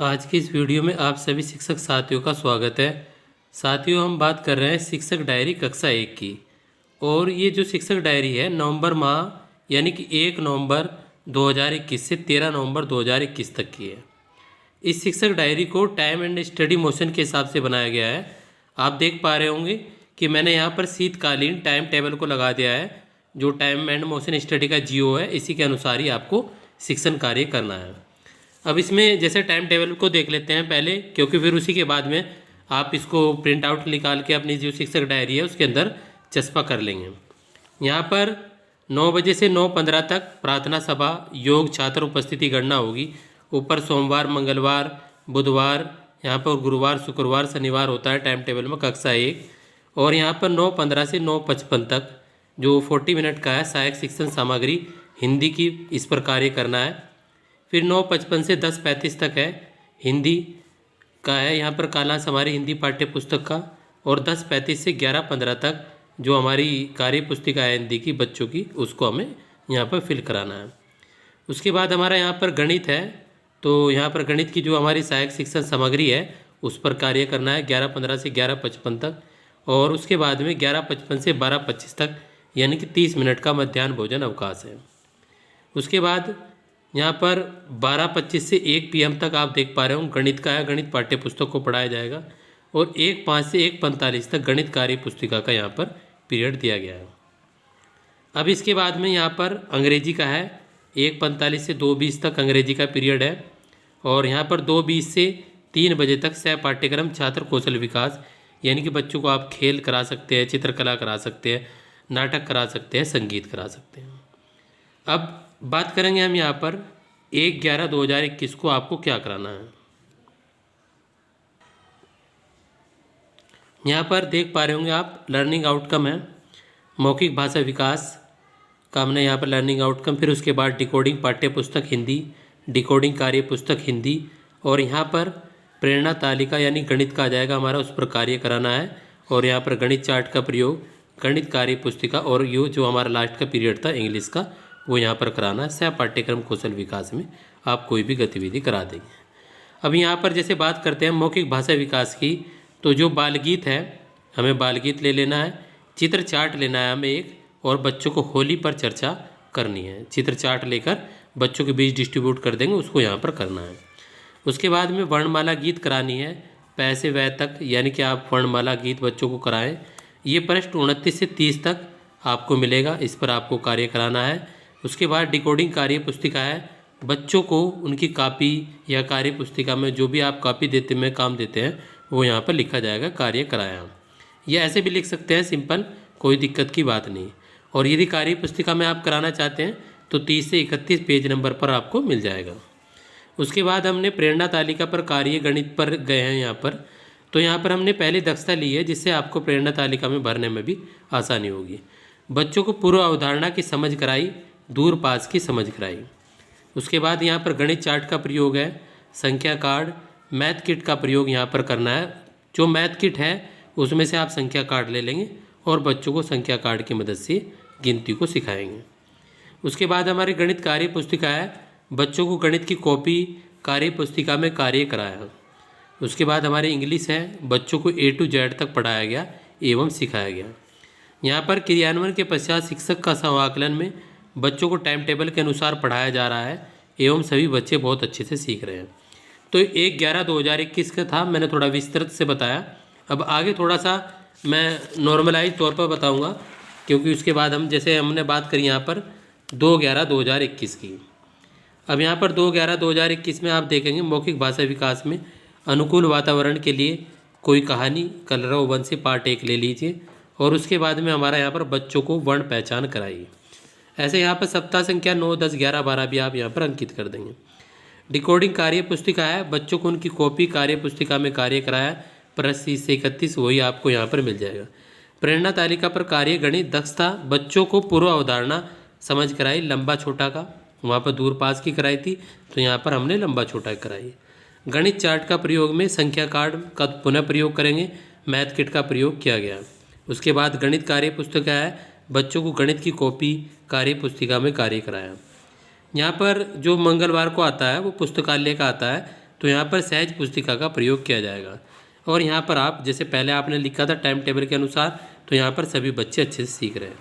आज की इस वीडियो में आप सभी शिक्षक साथियों का स्वागत है। साथियों, हम बात कर रहे हैं शिक्षक डायरी कक्षा 1 की। और ये जो शिक्षक डायरी है नवंबर माह यानी कि 1 नवंबर 2021 से 13 नवंबर 2021 तक की है। इस शिक्षक डायरी को टाइम एंड स्टडी मोशन के हिसाब से बनाया गया है। आप देख पा रहे होंगे कि मैंने यहाँ पर शीतकालीन टाइम टेबल को लगा दिया है। जो टाइम एंड मोशन स्टडी का जियो है, इसी के अनुसार ही आपको शिक्षण कार्य करना है। अब इसमें जैसे टाइम टेबल को देख लेते हैं पहले, क्योंकि फिर उसी के बाद में आप इसको प्रिंट आउट निकाल के अपनी जो शिक्षक डायरी है उसके अंदर चस्पा कर लेंगे। यहाँ पर 9 बजे से 9:15 तक प्रार्थना सभा, योग छात्र उपस्थिति गणना होगी। ऊपर सोमवार, मंगलवार, बुधवार, यहाँ पर गुरुवार, शुक्रवार, शनिवार होता है टाइम टेबल में कक्षा 1। और यहाँ पर 9:15 से 9:55 तक जो 40 मिनट का है सहायक शिक्षण सामग्री हिंदी की, इस पर कार्य करना है। फिर 9:55 से 10:35 तक है हिंदी का है, यहाँ पर कालांश हमारी हिंदी पाठ्य पुस्तक का। और 10:35 से 11:15 तक जो हमारी कार्य पुस्तिका है हिंदी की बच्चों की, उसको हमें यहाँ पर फिल कराना है। उसके बाद हमारा यहाँ पर गणित है, तो यहाँ पर गणित की जो हमारी सहायक शिक्षण सामग्री है उस पर कार्य करना है 11:15 से 11:55 तक। और उसके बाद में 11:55 से 12:25 तक यानी कि 30 मिनट का मध्याह्न भोजन अवकाश है। उसके बाद यहाँ पर 12:25 से 1 PM तक आप देख पा रहे हो गणित का है, गणित पाठ्य पुस्तक को पढ़ाया जाएगा। और 1:05 से 1:45 तक गणित कार्य पुस्तिका का यहाँ पर पीरियड दिया गया है। अब इसके बाद में यहाँ पर अंग्रेजी का है, 1:45 से 2:20 तक अंग्रेजी का पीरियड है। और यहाँ पर 2:20 से 3 बजे तक सह पाठ्यक्रम छात्र कौशल विकास, यानी कि बच्चों को आप खेल करा सकते हैं, चित्रकला करा सकते हैं, नाटक करा सकते हैं, संगीत करा सकते हैं। अब बात करेंगे हम यहाँ पर 1/11/2021 को आपको क्या कराना है। यहाँ पर देख पा रहे होंगे आप लर्निंग आउटकम है, मौखिक भाषा विकास का हमने यहाँ पर लर्निंग आउटकम। फिर उसके बाद डिकोडिंग पाठ्य पुस्तक हिंदी, डिकोडिंग कार्य पुस्तक हिंदी। और यहाँ पर प्रेरणा तालिका यानी गणित का आ जाएगा हमारा, उस पर कार्य कराना है। और यहाँ पर गणित चार्ट का प्रयोग, गणित कार्य पुस्तिका, और ये जो हमारा लास्ट का पीरियड था इंग्लिश का, वो यहाँ पर कराना है। सह पाठ्यक्रम कौशल विकास में आप कोई भी गतिविधि करा देंगे। अब यहाँ पर जैसे बात करते हैं मौखिक भाषा विकास की, तो जो बाल गीत है हमें बाल गीत ले लेना है, चित्र चार्ट लेना है हमें एक, और बच्चों को होली पर चर्चा करनी है। चित्र चार्ट लेकर बच्चों के बीच डिस्ट्रीब्यूट कर देंगे, उसको यहाँ पर करना है। उसके बाद में वर्णमाला गीत करानी है, पै से वै तक, यानी कि आप वर्णमाला गीत बच्चों को कराएं। ये प्रश्न 29 से 30 तक आपको मिलेगा, इस पर आपको कार्य कराना है। उसके बाद डिकोडिंग कार्य पुस्तिका है, बच्चों को उनकी कॉपी या कार्य पुस्तिका में जो भी आप कॉपी देते में काम देते हैं वो यहाँ पर लिखा जाएगा कार्य कराया। ये ऐसे भी लिख सकते हैं सिंपल, कोई दिक्कत की बात नहीं। और यदि कार्य पुस्तिका में आप कराना चाहते हैं तो 30 से 31 पेज नंबर पर आपको मिल जाएगा। उसके बाद हमने प्रेरणा तालिका पर कार्य गणित पर गए हैं यहाँ पर, तो यहाँ पर हमने पहले दक्षता ली है जिससे आपको प्रेरणा तालिका में भरने में भी आसानी होगी। बच्चों को पूर्व अवधारणा की समझ कराई, दूर पास की समझ कराई। उसके बाद यहाँ पर गणित चार्ट का प्रयोग है, संख्या कार्ड, मैथ किट का प्रयोग यहाँ पर करना है। जो मैथ किट है उसमें से आप संख्या कार्ड ले लेंगे और बच्चों को संख्या कार्ड की मदद से गिनती को सिखाएंगे। उसके बाद हमारी गणित कार्य पुस्तिका है, बच्चों को गणित की कॉपी कार्य पुस्तिका में कार्य कराया। उसके बाद हमारी इंग्लिश है, बच्चों को A to Z तक पढ़ाया गया एवं सिखाया गया। यहाँ पर क्रियान्वयन के पश्चात शिक्षक का समाकलन में बच्चों को टाइम टेबल के अनुसार पढ़ाया जा रहा है एवं सभी बच्चे बहुत अच्छे से सीख रहे हैं। तो 1/11/2021 का था, मैंने थोड़ा विस्तृत से बताया। अब आगे थोड़ा सा मैं नॉर्मलाइज तौर पर बताऊंगा, क्योंकि उसके बाद हम जैसे हमने बात करी यहाँ पर 2/11/2021 की। अब यहाँ पर 2/11/2021 में आप देखेंगे मौखिक भाषा विकास में अनुकूल वातावरण के लिए कोई कहानी कलरव वंश पार्ट 1 ले लीजिए। और उसके बाद में हमारा यहाँ पर बच्चों को वर्ण पहचान कराइए। ऐसे यहाँ पर सप्ताह संख्या 9, 10, 11, 12 भी आप यहाँ पर अंकित कर देंगे। डिकोडिंग कार्य पुस्तिका है, बच्चों को उनकी कॉपी कार्य पुस्तिका में कार्य कराया, प्रश्न 30 से 31 वही आपको यहाँ पर मिल जाएगा। प्रेरणा तालिका पर कार्य गणित दक्षता, बच्चों को पूर्व अवधारणा समझ कराई, लंबा छोटा का, वहाँ पर दूर पास की कराई थी तो यहाँ पर हमने लंबा छोटा कराई। गणित चार्ट का प्रयोग में संख्या कार्ड का पुनः प्रयोग करेंगे, मैथ किट का प्रयोग किया गया। उसके बाद गणित कार्य पुस्तिका है, बच्चों को गणित की कॉपी कार्य पुस्तिका में कार्य कराया। यहाँ पर जो मंगलवार को आता है वो पुस्तकालय का आता है, तो यहाँ पर सहज पुस्तिका का प्रयोग किया जाएगा। और यहाँ पर आप जैसे पहले आपने लिखा था टाइम टेबल के अनुसार, तो यहाँ पर सभी बच्चे अच्छे से सीख रहे हैं।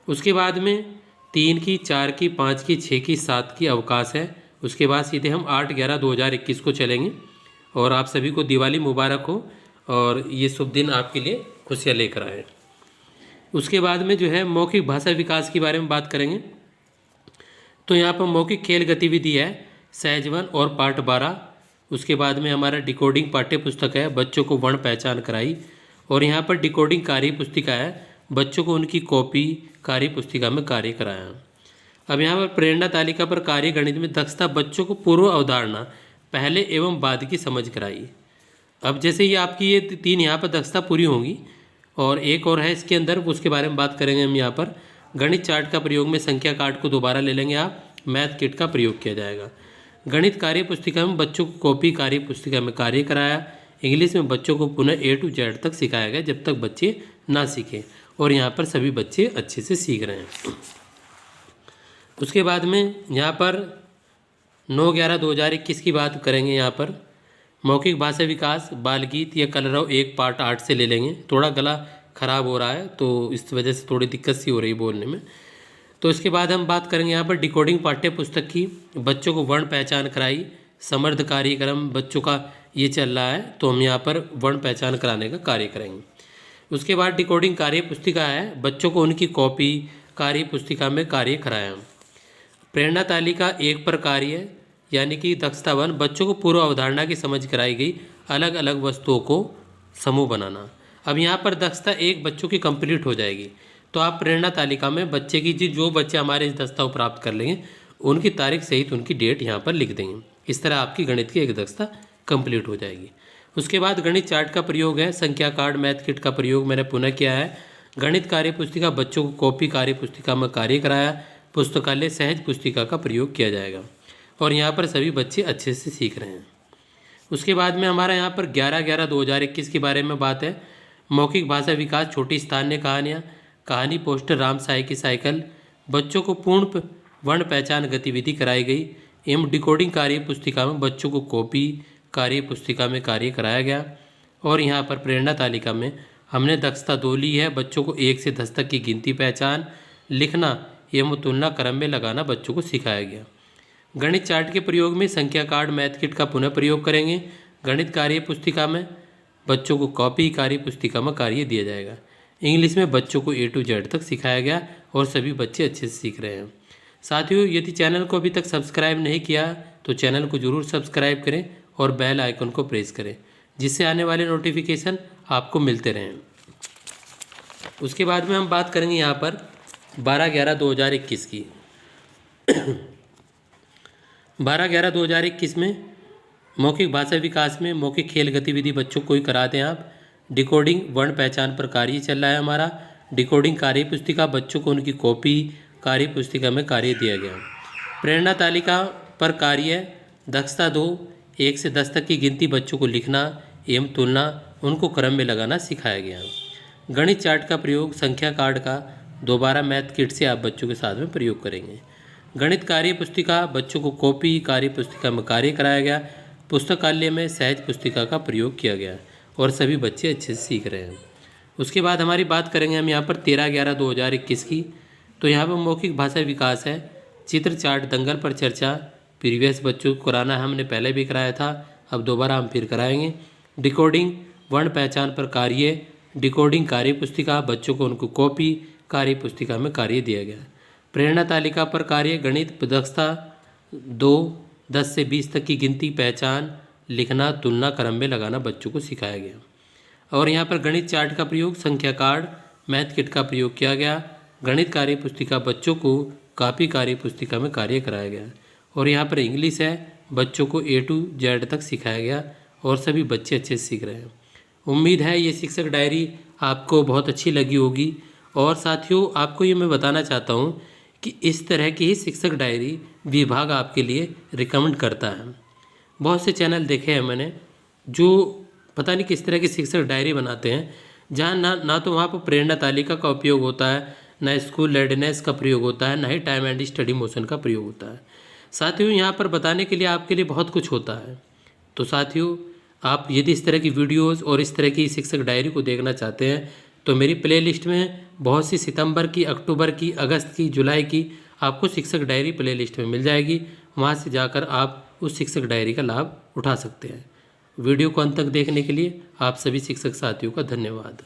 उसके बाद में 3 की, 4 की, 5 की, 6 की, 7 की अवकाश है। उसके बाद सीधे हम 8/11/2021 को चलेंगे। और आप सभी को दिवाली मुबारक हो और ये शुभ दिन आपके लिए खुशियाँ लेकर आए। उसके बाद में जो है मौखिक भाषा विकास के बारे में बात करेंगे। तो यहाँ पर मौखिक खेल गतिविधि है सहज वन और पाठ 12। उसके बाद में हमारा डिकोडिंग पाठ्य पुस्तक है, बच्चों को वर्ण पहचान कराई। और यहाँ पर डिकोडिंग कार्य पुस्तिका है, बच्चों को उनकी कॉपी कार्य पुस्तिका में कार्य कराया। अब यहाँ पर प्रेरणा तालिका पर कार्य गणित में दक्षता, बच्चों को पूर्व अवधारणा पहले एवं बाद की समझ कराई। अब जैसे ये आपकी ये 3 यहाँ पर दक्षता पूरी होंगी और एक और है इसके अंदर, उसके बारे में बात करेंगे हम। यहाँ पर गणित चार्ट का प्रयोग में संख्या कार्ड को दोबारा ले लेंगे आप, मैथ किट का प्रयोग किया जाएगा। गणित कार्य पुस्तिका में बच्चों को कॉपी कार्य पुस्तिका में कार्य कराया। इंग्लिश में बच्चों को पुनः A to Z तक सिखाया गया जब तक बच्चे ना सीखें। और यहाँ पर सभी बच्चे अच्छे से सीख रहे हैं। उसके बाद में यहाँ पर 9/11/2021 की बात करेंगे। यहाँ पर मौखिक भाषा विकास बाल गीत या कलरव 1 पार्ट 8 से ले लेंगे। थोड़ा गला ख़राब हो रहा है तो इस वजह से थोड़ी दिक्कत सी हो रही है बोलने में। तो इसके बाद हम बात करेंगे यहाँ पर डिकोडिंग पाठ्य पुस्तक की, बच्चों को वर्ण पहचान कराई। समर्थ कार्यक्रम बच्चों का ये चल रहा है, तो हम यहाँ पर वर्ण पहचान कराने का कार्य करेंगे। उसके बाद डिकोडिंग कार्य पुस्तिका है, बच्चों को उनकी कॉपी कार्य पुस्तिका में कार्य कराया। प्रेरणा तालिका 1 पर कार्य यानी कि दक्षता 1, बच्चों को पूर्व अवधारणा की समझ कराई गई, अलग अलग वस्तुओं को समूह बनाना। अब यहाँ पर दक्षता 1 बच्चों की कंप्लीट हो जाएगी, तो आप प्रेरणा तालिका में बच्चे की जो बच्चे हमारे इस दस्ता को प्राप्त कर लेंगे उनकी तारीख सहित उनकी डेट यहाँ पर लिख देंगे। इस तरह आपकी गणित की एक दक्षता कंप्लीट हो जाएगी। उसके बाद गणित चार्ट का प्रयोग है, संख्या कार्ड मैथ किट का प्रयोग मैंने पुनः किया है। गणित कार्य पुस्तिका, बच्चों को कॉपी कार्य पुस्तिका में कार्य कराया। पुस्तकालय सहज पुस्तिका का प्रयोग किया जाएगा और यहाँ पर सभी बच्चे अच्छे से सीख रहे हैं। उसके बाद में हमारा यहाँ पर 11/11/2021 के बारे में बात है। मौखिक भाषा विकास, छोटी स्थानीय कहानियाँ, कहानी पोस्टर, राम साई की साइकिल, बच्चों को पूर्ण वर्ण पहचान गतिविधि कराई गई। एवं डिकोडिंग कार्य पुस्तिका में बच्चों को कॉपी कार्य पुस्तिका में कार्य कराया गया। और यहाँ पर प्रेरणा तालिका में हमने दक्षता 2 ली है, बच्चों को 1 से 10 तक की गिनती, पहचान, लिखना एवं तुलना क्रम में लगाना बच्चों को सिखाया गया। गणित चार्ट के प्रयोग में संख्या कार्ड मैथ किट का पुनः प्रयोग करेंगे। गणित कार्य पुस्तिका में बच्चों को कॉपी कार्य पुस्तिका में कार्य दिया जाएगा। इंग्लिश में बच्चों को A to Z तक सिखाया गया और सभी बच्चे अच्छे से सीख रहे हैं। साथियों, यदि चैनल को अभी तक सब्सक्राइब नहीं किया तो चैनल को ज़रूर सब्सक्राइब करें और बेल आइकन को प्रेस करें, जिससे आने वाले नोटिफिकेशन आपको मिलते रहें। उसके बाद में हम बात करेंगे यहाँ पर 12/11/2021 की। 12/11/2021 में मौखिक भाषा विकास में मौखिक खेल गतिविधि बच्चों को ही कराते हैं आप। डिकोडिंग वर्ण पहचान पर कार्य चल रहा है हमारा। डिकोडिंग कार्य पुस्तिका, बच्चों को उनकी कॉपी कार्य पुस्तिका में कार्य दिया गया। प्रेरणा तालिका पर कार्य दक्षता 2, 1 से 10 तक की गिनती, बच्चों को लिखना एवं तुलना, उनको क्रम में लगाना सिखाया गया। गणित चार्ट का प्रयोग, संख्या कार्ड का दोबारा मैथ किट से आप बच्चों के साथ में प्रयोग करेंगे। गणित कार्य पुस्तिका, बच्चों को कॉपी कार्य पुस्तिका में कार्य कराया गया। पुस्तकालय में सहज पुस्तिका का प्रयोग किया गया और सभी बच्चे अच्छे से सीख रहे हैं। उसके बाद हमारी बात करेंगे हम यहाँ पर 13/11/2021 की। तो यहाँ पर मौखिक भाषा विकास है, चित्र चार्ट, दंगल पर चर्चा, प्रीवियस बच्चों को कराना हमने पहले भी कराया था, अब दोबारा हम फिर कराएंगे। डिकोडिंग वर्ण पहचान पर कार्य, डिकोडिंग कार्य पुस्तिका, बच्चों को उनको कॉपी कार्य पुस्तिका में कार्य दिया गया। प्रेरणा तालिका पर कार्य, गणित दक्षता 2, 10 से 20 तक की गिनती, पहचान, लिखना, तुलना क्रम में लगाना बच्चों को सिखाया गया। और यहाँ पर गणित चार्ट का प्रयोग, संख्या कार्ड मैथ किट का प्रयोग किया गया। गणित कार्य पुस्तिका, बच्चों को कॉपी कार्य पुस्तिका में कार्य कराया गया। और यहाँ पर इंग्लिश है, बच्चों को A to Z तक सिखाया गया और सभी बच्चे अच्छे से सीख रहे हैं। उम्मीद है ये शिक्षक डायरी आपको बहुत अच्छी लगी होगी। और साथियों, आपको ये मैं बताना चाहता हूँ कि इस तरह की ही शिक्षक डायरी विभाग आपके लिए रिकमेंड करता है। बहुत से चैनल देखे हैं मैंने जो पता नहीं किस तरह की शिक्षक डायरी बनाते हैं, जहाँ ना तो वहाँ पर प्रेरणा तालिका का उपयोग होता है, ना स्कूल रेडीनेस का प्रयोग होता है, ना ही टाइम एंड स्टडी मोशन का प्रयोग होता है। साथियों, यहाँ पर बताने के लिए आपके लिए बहुत कुछ होता है, तो साथियों, आप यदि इस तरह की वीडियोस और इस तरह की शिक्षक डायरी को देखना चाहते हैं तो मेरी प्लेलिस्ट में बहुत सी सितंबर की, अक्टूबर की, अगस्त की, जुलाई की आपको शिक्षक डायरी प्लेलिस्ट में मिल जाएगी। वहाँ से जाकर आप उस शिक्षक डायरी का लाभ उठा सकते हैं। वीडियो को अंत तक देखने के लिए आप सभी शिक्षक साथियों का धन्यवाद।